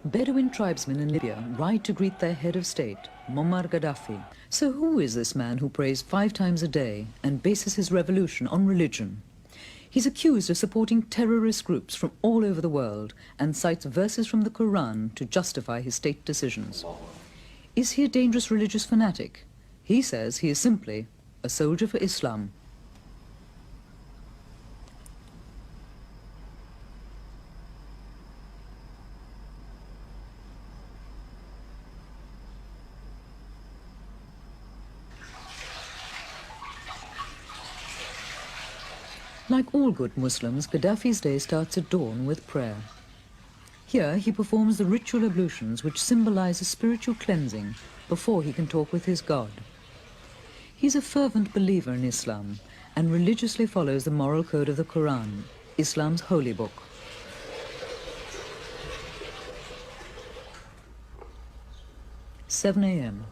Bedouin tribesmen in Libya ride to greet their head of state, Muammar Gaddafi. So who is this man who prays 5 times a day and bases his revolution on religion? He's accused of supporting terrorist groups from all over the world and cites verses from the Quran to justify his state decisions. Is he a dangerous religious fanatic? He says he is simply a soldier for Islam. Like all good Muslims, Gaddafi's day starts at dawn with prayer. Here he performs the ritual ablutions which symbolize a spiritual cleansing before he can talk with his God. He's a fervent believer in Islam and religiously follows the moral code of the Quran, Islam's holy book. "7 a.m.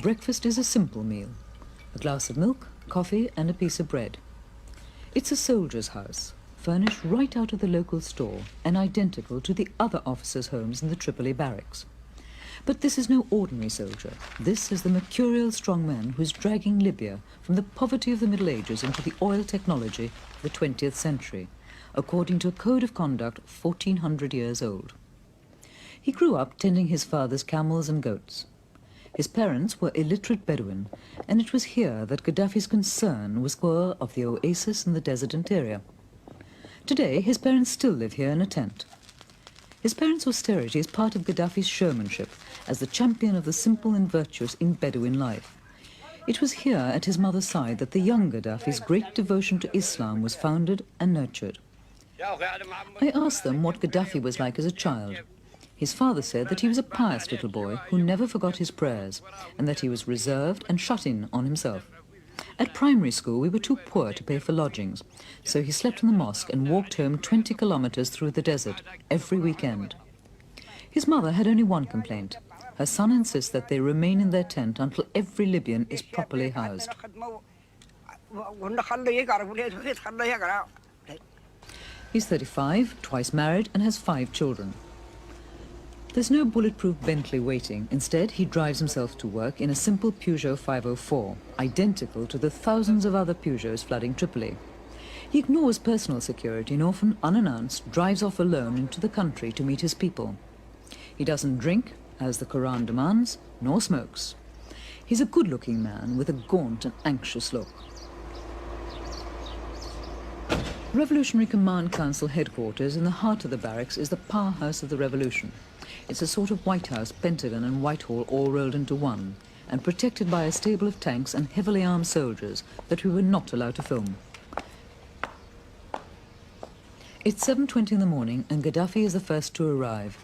Breakfast is a simple meal. A glass of milk, coffee and a piece of bread. It's a soldier's house, furnished right out of the local store and identical to the other officers' homes in the Tripoli barracks. But this is no ordinary soldier. This is the mercurial strongman who is dragging Libya from the poverty of the Middle Ages into the oil technology of the 20th century, according to a code of conduct 1400 years old. He grew up tending his father's camels and goats. His parents were illiterate Bedouin, and it was here that Gaddafi's concern was for of the oasis in the desert interior. Today, his parents still live here in a tent. His parents' austerity is part of Gaddafi's showmanship as the champion of the simple and virtuous in Bedouin life. It was here at his mother's side that the young Gaddafi's great devotion to Islam was founded and nurtured. I asked them what Gaddafi was like as a child. His father said that he was a pious little boy who never forgot his prayers and that he was reserved and shut in on himself. At primary school, we were too poor to pay for lodgings, so he slept in the mosque and walked home 20 kilometers through the desert every weekend. His mother had only one complaint. Her son insists that they remain in their tent until every Libyan is properly housed. He's 35, twice married, and has 5 children. There's no bulletproof Bentley waiting. Instead, he drives himself to work in a simple Peugeot 504, identical to the thousands of other Peugeots flooding Tripoli. He ignores personal security and often, unannounced, drives off alone into the country to meet his people. He doesn't drink, as the Quran demands, nor smokes. He's a good-looking man with a gaunt and anxious look. Revolutionary Command Council headquarters in the heart of the barracks is the powerhouse of the revolution. It's a sort of White House, Pentagon and Whitehall all rolled into one, and protected by a stable of tanks and heavily armed soldiers that we were not allowed to film. It's 7:20 in the morning and Gaddafi is the first to arrive.